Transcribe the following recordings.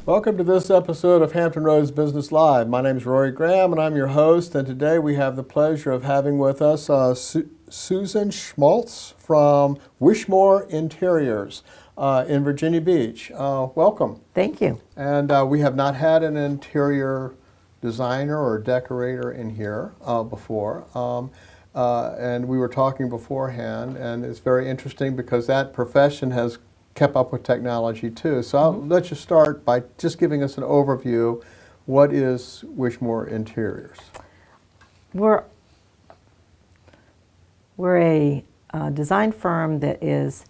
Welcome to this episode of Hampton Roads Business Live. My name is Rory Graham and I'm your host, and today we have the pleasure of having with us Susan Schmalz from Wyshmoor Interiors in Virginia Beach. Welcome. Thank you. And we have not had an interior designer or decorator in here before. And we were talking beforehand, and it's very interesting because that profession has kept up with technology too. So I'll let you start by just giving us an overview. What is Wyshmoor Interiors? We're a design firm that is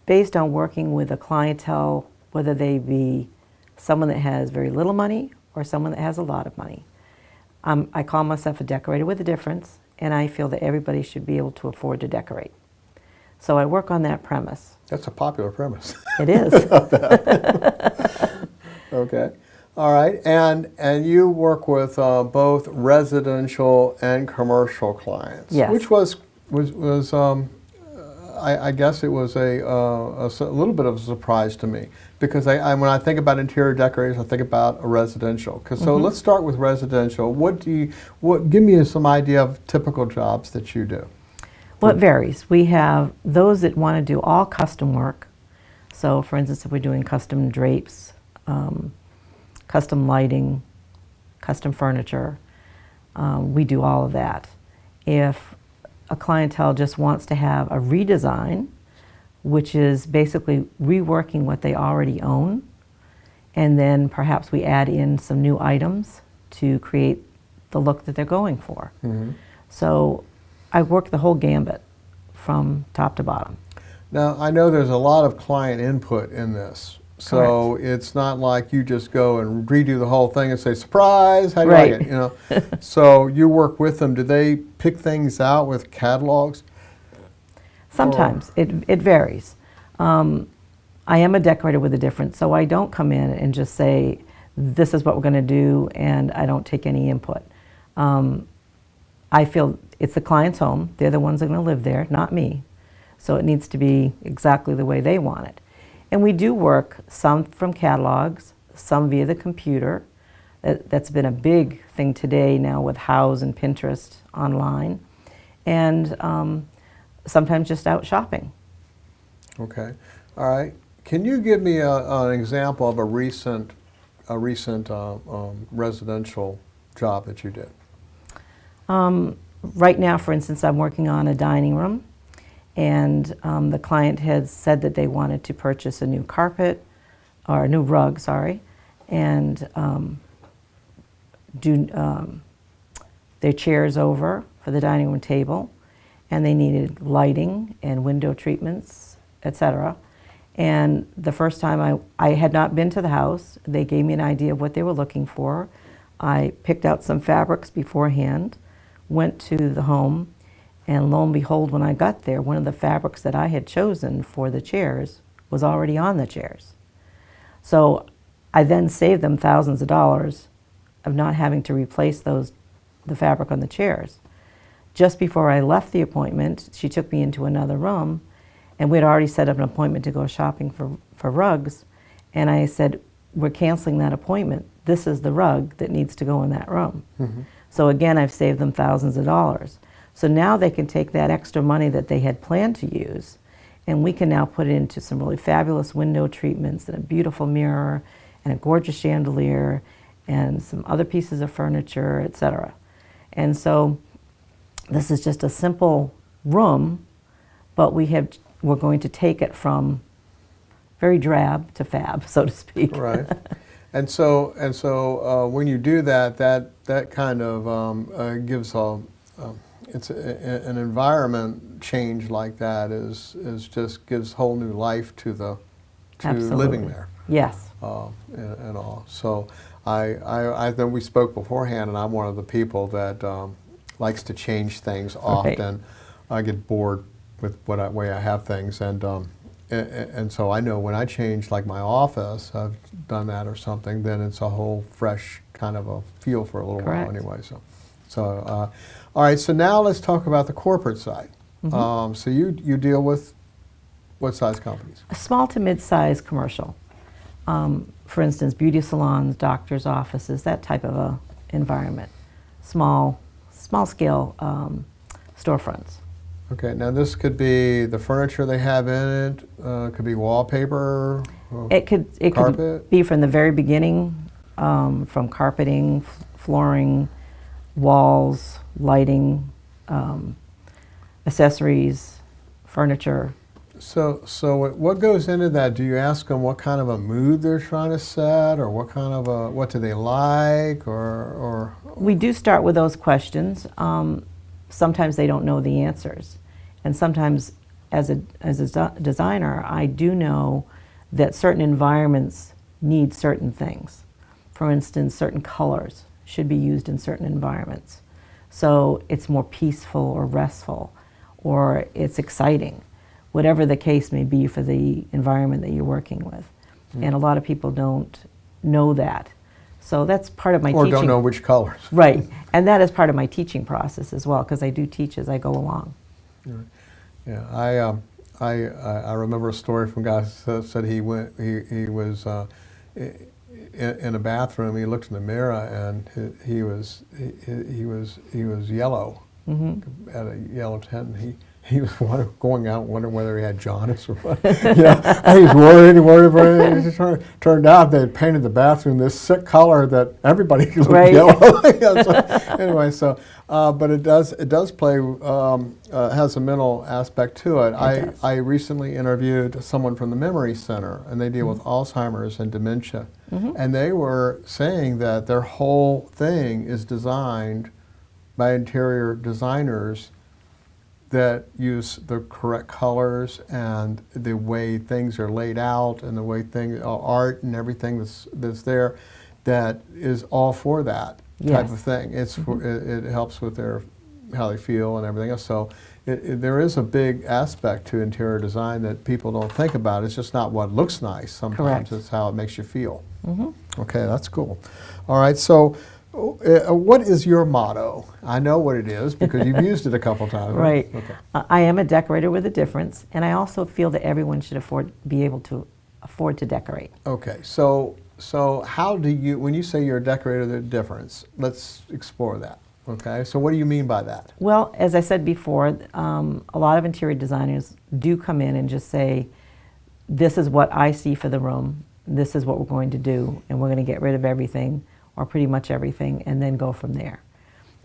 based on working with a clientele, whether they be someone that has very little money or someone that has a lot of money. I call myself a decorator with a difference, and I feel that everybody should be able to afford to decorate. So I work on that premise. That's a popular premise. It is. Okay. All right. And you work with both residential and commercial clients. Yes. Which I guess it was a little bit of a surprise to me, because when I think about interior decorators, I think about a residential. So let's start with residential. Give me some idea of typical jobs that you do. Well, it varies. We have those that want to do all custom work. So, for instance, if we're doing custom drapes, custom lighting, custom furniture, we do all of that. If a clientele just wants to have a redesign, which is basically reworking what they already own, and then perhaps we add in some new items to create the look that they're going for. So I work the whole gambit from top to bottom. Now, I know there's a lot of client input in this. So Correct. it's not like you just go and redo the whole thing and say, surprise, how do you Right. like it? You know? So you work with them. Do they pick things out with catalogs? Sometimes. It varies. I am a decorator with a difference, so I don't come in and just say, this is what we're going to do, and I don't take any input. I feel it's the client's home. They're the ones that are going to live there, not me. So it needs to be exactly the way they want it. And we do work some from catalogs, some via the computer. That's been a big thing today now with Houzz and Pinterest online. And sometimes just out shopping. Okay. All right. Can you give me an example of a recent residential job that you did? Right now, for instance, I'm working on a dining room, and the client had said that they wanted to purchase a new carpet, or a new rug, sorry, and do their chairs over for the dining room table, and they needed lighting and window treatments, etc. And the first time I had not been to the house, they gave me an idea of what they were looking for. I picked out some fabrics beforehand, went to the home, and lo and behold, when I got there, one of the fabrics that I had chosen for the chairs was already on the chairs. So I then saved them thousands of dollars of not having to replace the fabric on the chairs. Just before I left the appointment, she took me into another room, and we had already set up an appointment to go shopping for rugs, and I said, we're canceling that appointment. This is the rug that needs to go in that room. So again, I've saved them thousands of dollars. So now they can take that extra money that they had planned to use, and we can now put it into some really fabulous window treatments and a beautiful mirror and a gorgeous chandelier and some other pieces of furniture, etc. And so this is just a simple room, but we're going to take it from very drab to fab, so to speak. Right. And so when you do that, that kind of gives an environment change like that is just gives whole new life to living there. Yes. And all. So I then we spoke beforehand, and I'm one of the people that likes to change things often. Right. I get bored with way I have things, and so I know when I change, like my office, I've done that or something, then it's a whole fresh kind of a feel for a little Correct. while anyway. So all right, so now let's talk about the corporate side. So you deal with what size companies? A small to mid-size commercial. For instance, beauty salons, doctors' offices, that type of a environment. Small scale storefronts. Okay, now this could be the furniture they have in it, could be wallpaper, It could carpet? be from the very beginning, from carpeting, flooring, walls, lighting, accessories, furniture. So what goes into that? Do you ask them what kind of a mood they're trying to set, or what kind of what do they like, or? We do start with those questions. Sometimes they don't know the answers. And sometimes as a designer, I do know that certain environments need certain things. For instance, certain colors should be used in certain environments. So it's more peaceful or restful, or it's exciting, whatever the case may be for the environment that you're working with. And a lot of people don't know that. So that's part of my Or teaching. don't know which colors. Right, and that is part of my teaching process as well, because I do teach as I go along. Yeah, I remember a story from a guy who said he was in a bathroom. He looked in the mirror and he was yellow, at a yellow tint. And he was going out wondering whether he had jaundice or what. Yeah, he was worried about it. It turned out they had painted the bathroom this sick color that everybody looked Right. yellow. Yeah, so, anyway, but it does play, has a mental aspect to it. I recently interviewed someone from the Memory Center, and they deal with Alzheimer's and dementia. And they were saying that their whole thing is designed by interior designers that use the correct colors and the way things are laid out and the way art and everything that's there, that is all for that type of thing. It's it helps with how they feel and everything else. So there is a big aspect to interior design that people don't think about. It's just not what looks nice. Sometimes Correct. it's how it makes you feel. Okay, that's cool. All right, so what is your motto? I know what it is because you've used it a couple times. Right. Okay. I am a decorator with a difference, and I also feel that everyone should be able to afford to decorate. Okay. So how do you, when you say you're a decorator with a difference, let's explore that. Okay. So what do you mean by that? Well, as I said before, a lot of interior designers do come in and just say, this is what I see for the room, this is what we're going to do, and we're going to get rid of everything, or pretty much everything, and then go from there.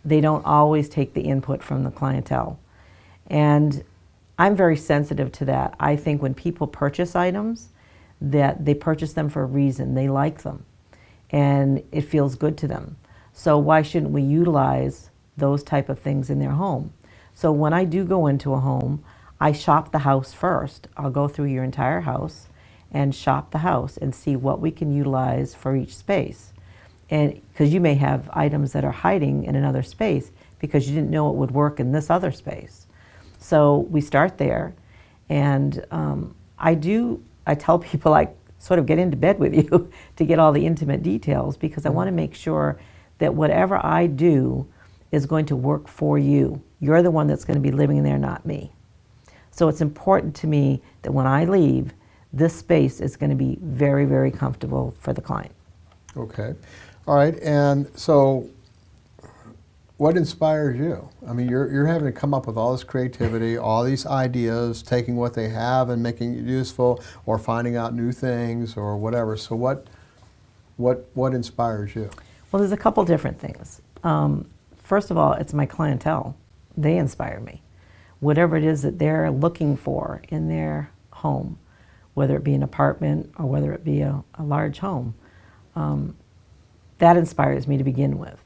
They don't always take the input from the clientele. And I'm very sensitive to that. I think when people purchase items, that they purchase them for a reason. They like them, and it feels good to them. So why shouldn't we utilize those type of things in their home? So when I do go into a home, I shop the house first. I'll go through your entire house and shop the house and see what we can utilize for each space. And because you may have items that are hiding in another space because you didn't know it would work in this other space. So we start there, and I tell people I sort of get into bed with you to get all the intimate details, because I want to make sure that whatever I do is going to work for you. You're the one that's going to be living in there, not me. So it's important to me that when I leave, this space is going to be very, very comfortable for the client. Okay. All right. And so what inspires you? I mean, you're having to come up with all this creativity, all these ideas, taking what they have and making it useful, or finding out new things or whatever. So what inspires you? Well, there's a couple different things. First of all, it's my clientele. They inspire me. Whatever it is that they're looking for in their home, whether it be an apartment or whether it be a large home, that inspires me to begin with.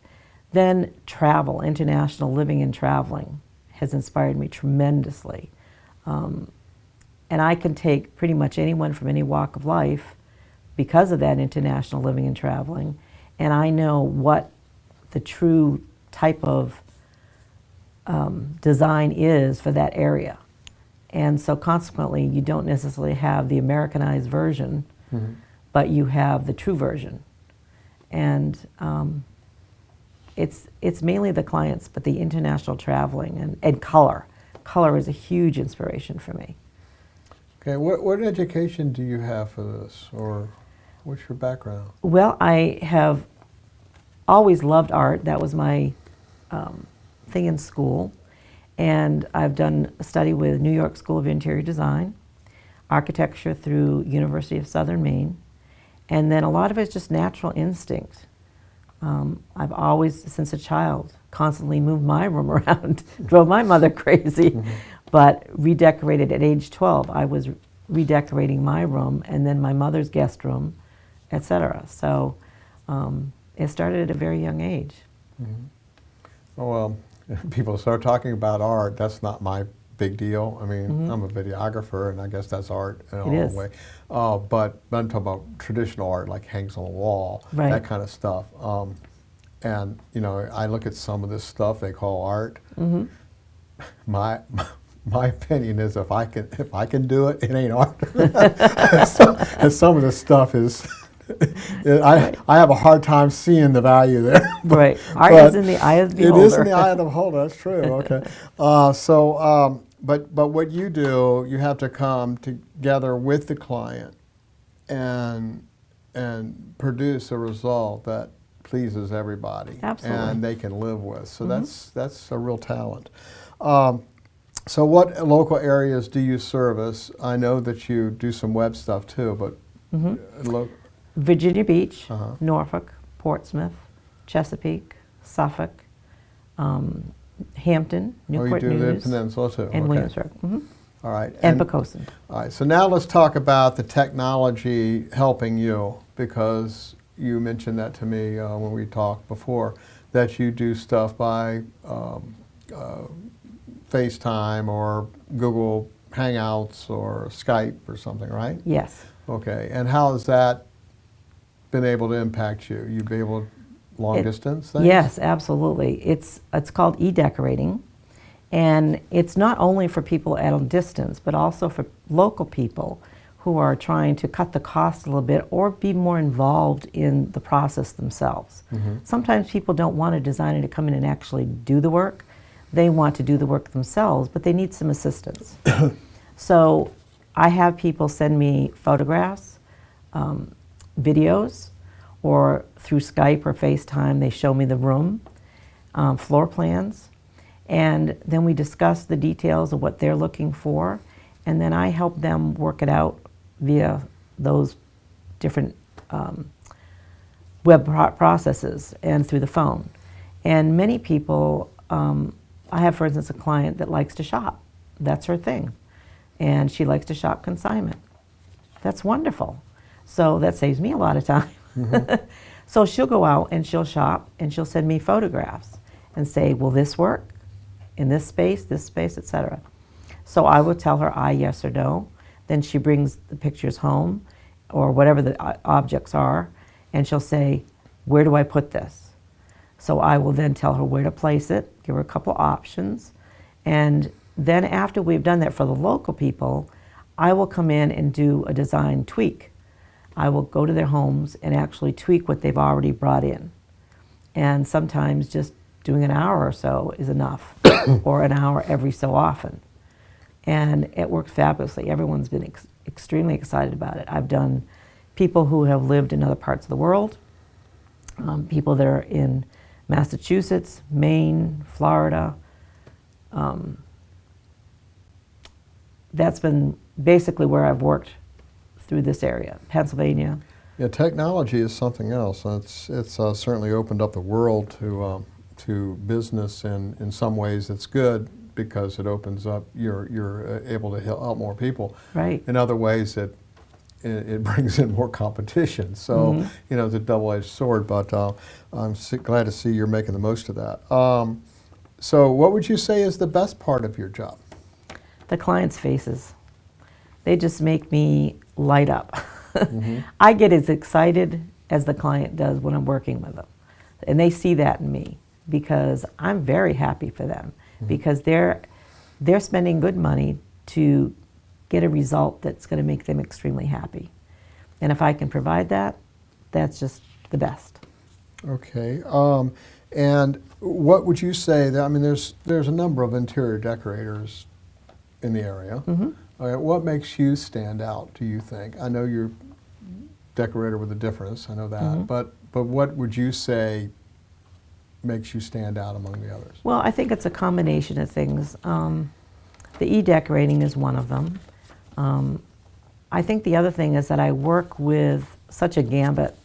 Then travel, international living and traveling has inspired me tremendously. And I can take pretty much anyone from any walk of life because of that international living and traveling, and I know what the true type of design is for that area. And so consequently, you don't necessarily have the Americanized version, but you have the true version. And it's mainly the clients, but the international traveling and color. Color is a huge inspiration for me. Okay. What education do you have for this? Or What's your background? Well, I have always loved art. That was my thing in school. And I've done a study with New York School of Interior Design, architecture through University of Southern Maine, and then a lot of it's just natural instinct. I've always, since a child, constantly moved my room around, drove my mother crazy, but redecorated at age 12. I was redecorating my room and then my mother's guest room, etc. So it started at a very young age. Oh, well, people start talking about art, that's not my big deal. I mean, I'm a videographer, and I guess that's art in a way. But I'm talking about traditional art, like hangs on the wall, that kind of stuff. And you know, I look at some of this stuff they call art. My opinion is, if I can do it, it ain't art. And some of this stuff is. I have a hard time seeing the value there. Right. Art is in the eye of the beholder. It is in the eye of the beholder, that's true. Okay. But what you do, you have to come together with the client and produce a result that pleases everybody. Absolutely. And they can live with. So that's a real talent. So what local areas do you service? I know that you do some web stuff too, but Virginia Beach, Norfolk, Portsmouth, Chesapeake, Suffolk, Hampton, Newport News. You do the peninsula too. And Williamsburg. All right. And Poquoson. All right. So now let's talk about the technology helping you, because you mentioned that to me when we talked before, that you do stuff by FaceTime or Google Hangouts or Skype or something, right? Yes. Okay. And how has that been able to impact you? You've been able long distance things? Yes, absolutely. It's called e-decorating, and it's not only for people at a distance, but also for local people who are trying to cut the cost a little bit or be more involved in the process themselves. Sometimes people don't want a designer to come in and actually do the work. They want to do the work themselves, but they need some assistance. So I have people send me photographs, videos, or through Skype or FaceTime, they show me the room, floor plans, and then we discuss the details of what they're looking for, and then I help them work it out via those different web processes and through the phone. And many people, I have, for instance, a client that likes to shop. That's her thing. And she likes to shop consignment. That's wonderful. So that saves me a lot of time. So she'll go out and she'll shop and she'll send me photographs and say, will this work in this space, etc. So I will tell her aye, yes, or no. Then she brings the pictures home or whatever the objects are, and she'll say, where do I put this? So I will then tell her where to place it, give her a couple options, and then after we've done that for the local people, I will come in and do a design tweak. I will go to their homes and actually tweak what they've already brought in. And sometimes just doing an hour or so is enough, or an hour every so often. And it works fabulously. Everyone's been extremely excited about it. I've done people who have lived in other parts of the world, people that are in Massachusetts, Maine, Florida. That's been basically where I've worked through this area, Pennsylvania. Yeah, technology is something else. It's certainly opened up the world to business, and in some ways it's good because it opens up, you're able to help more people. Right. In other ways it brings in more competition. So, you know, it's a double-edged sword, but I'm glad to see you're making the most of that. So what would you say is the best part of your job? The clients' faces. They just make me light up. I get as excited as the client does when I'm working with them. And they see that in me because I'm very happy for them because they're spending good money to get a result that's going to make them extremely happy. And if I can provide that, that's just the best. Okay. And what would you say that, I mean, there's a number of interior decorators in the area. What makes you stand out, do you think? I know decorator with a difference, I know that. Mm-hmm. But what would you say makes you stand out among the others? Well, I think it's a combination of things. The e-decorating is one of them. I think the other thing is that I work with such a gambit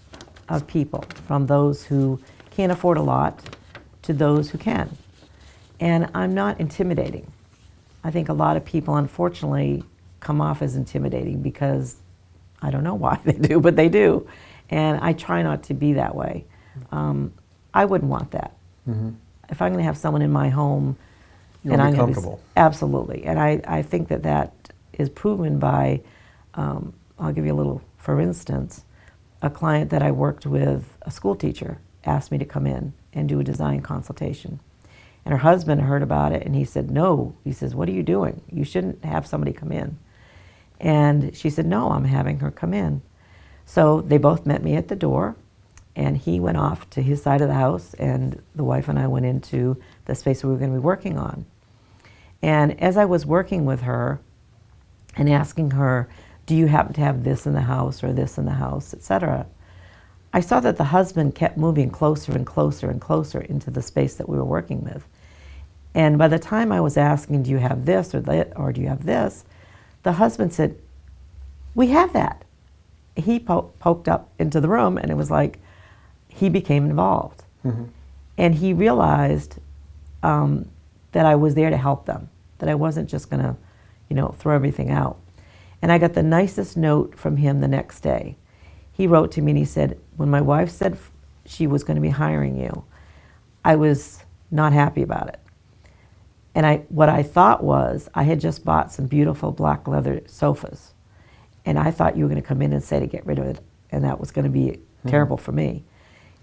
of people, from those who can't afford a lot to those who can. And I'm not intimidating. I think a lot of people, unfortunately, come off as intimidating because I don't know why they do, but they do. And I try not to be that way. I wouldn't want that. Mm-hmm. If I'm going to have someone in my home, You and want I'm to be gonna comfortable. Absolutely. And I think that that is proven by, I'll give you a little, for instance, a client that I worked with, a school teacher, asked me to come in and do a design consultation. And her husband heard about it and he said, no. He says, what are you doing? You shouldn't have somebody come in. And she said, no, I'm having her come in. So they both met me at the door, and he went off to his side of the house, and the wife and I went into the space we were going to be working on. And as I was working with her and asking her, do you happen to have this in the house or this in the house, etc., I saw that the husband kept moving closer and closer and closer into the space that we were working with. And by the time I was asking, do you have this or that, or do you have this, the husband said, we have that. He poked up into the room, and it was like he became involved. Mm-hmm. And he realized that I was there to help them, that I wasn't just going to, throw everything out. And I got the nicest note from him the next day. He wrote to me and he said, when my wife said she was going to be hiring you, I was not happy about it. And what I thought was, I had just bought some beautiful black leather sofas, and I thought you were going to come in and say to get rid of it, and that was going to be terrible for me.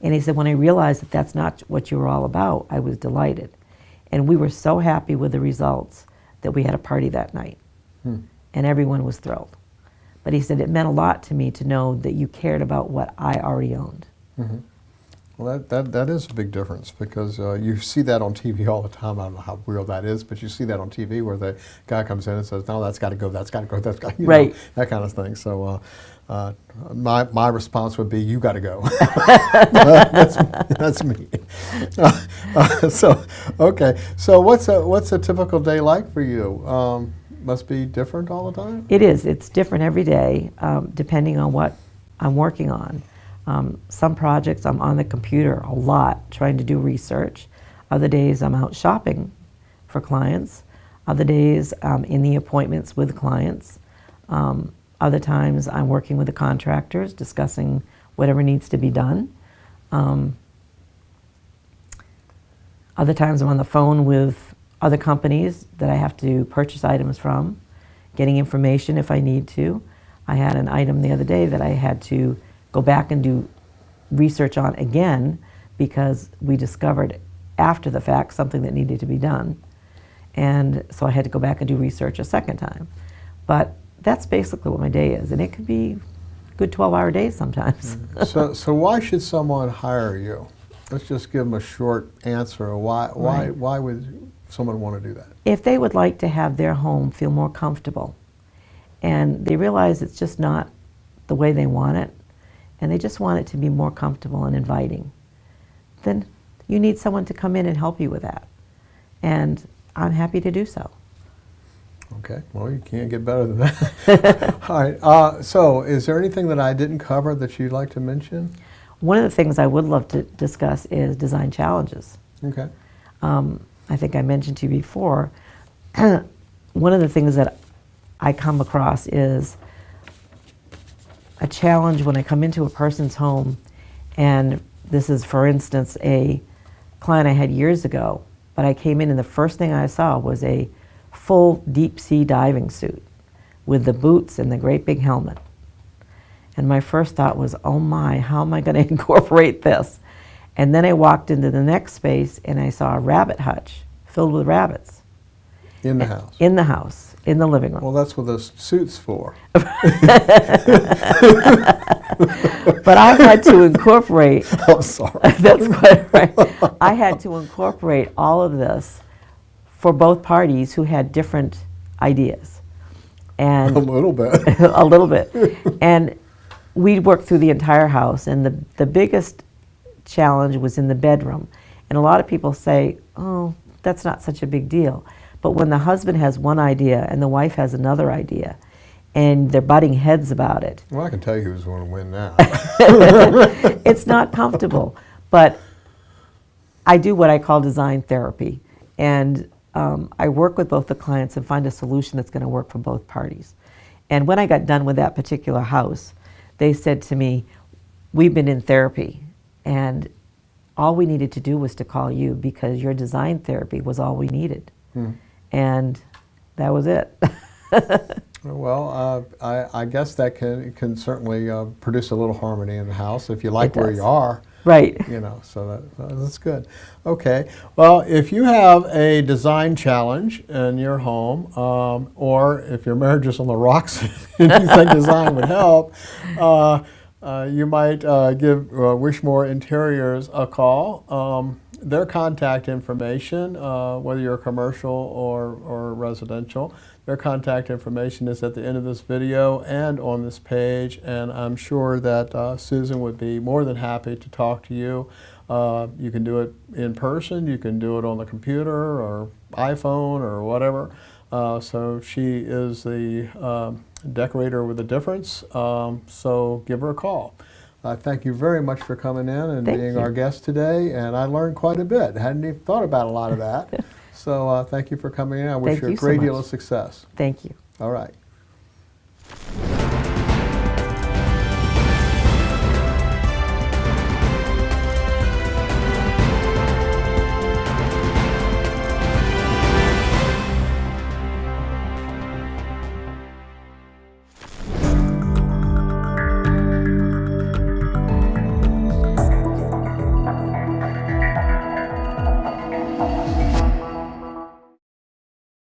And he said, when I realized that that's not what you were all about, I was delighted. And we were so happy with the results that we had a party that night, and everyone was thrilled. But he said, it meant a lot to me to know that you cared about what I already owned. Mm-hmm. Well, that is a big difference, because you see that on TV all the time. I don't know how real that is, but you see that on TV where the guy comes in and says, no, that's got to go, that's got to go, that's got to go, Right. that kind of thing. So my response would be, you got to go. that's me. So, okay. So what's a typical day like for you? Must be different all the time? It is. It's different every day, depending on what I'm working on. Some projects I'm on the computer a lot trying to do research. Other days I'm out shopping for clients. Other days I'm in the appointments with clients. Other times I'm working with the contractors discussing whatever needs to be done. Other times I'm on the phone with other companies that I have to purchase items from, getting information if I need to. I had an item the other day that I had to go back and do research on again because we discovered after the fact something that needed to be done. And so I had to go back and do research a second time. But that's basically what my day is, and it can be good 12-hour days sometimes. So why should someone hire you? Let's just give them a short answer. Why would someone want to do that? If they would like to have their home feel more comfortable, and they realize it's just not the way they want it, and they just want it to be more comfortable and inviting, then you need someone to come in and help you with that. And I'm happy to do so. Okay, well, you can't get better than that. All right, so is there anything that I didn't cover that you'd like to mention? One of the things I would love to discuss is design challenges. Okay. I think I mentioned to you before, one of the things that I come across is a challenge when I come into a person's home, and this is, for instance, a client I had years ago, but I came in and the first thing I saw was a full deep sea diving suit with the boots and the great big helmet. And my first thought was, oh my, how am I going to incorporate this? And then I walked into the next space and I saw a rabbit hutch filled with rabbits. In the house? In the house, in the living room. Well, that's what the suit's for. But I had to incorporate, I'm sorry. that's quite right. I had to incorporate all of this for both parties who had different ideas. And A little bit. a little bit. And we worked through the entire house, and the biggest challenge was in the bedroom. And a lot of people say, oh, that's not such a big deal. But when the husband has one idea and the wife has another idea, and they're butting heads about it, Well, I can tell you who's going to win now. it's not comfortable. But I do what I call design therapy. And I work with both the clients and find a solution that's going to work for both parties. And when I got done with that particular house, they said to me, we've been in therapy, and all we needed to do was to call you because your design therapy was all we needed. And that was it. Well, I guess that can certainly produce a little harmony in the house if you like It where does. you are. Right. You know, so that's good. Okay, well, if you have a design challenge in your home, or if your marriage is on the rocks and you think design would help, you might give Wyshmoor Interiors a call. Their contact information, whether you're commercial or residential, their contact information is at the end of this video and on this page, and I'm sure that Susan would be more than happy to talk to you. You can do it in person, you can do it on the computer or iPhone or whatever. So she is the decorator with a difference, so give her a call. Thank you very much for coming in and being our guest today, and I learned quite a bit. Hadn't even thought about a lot of that. So thank you for coming in. I wish you a great deal of success. Thank you. All right.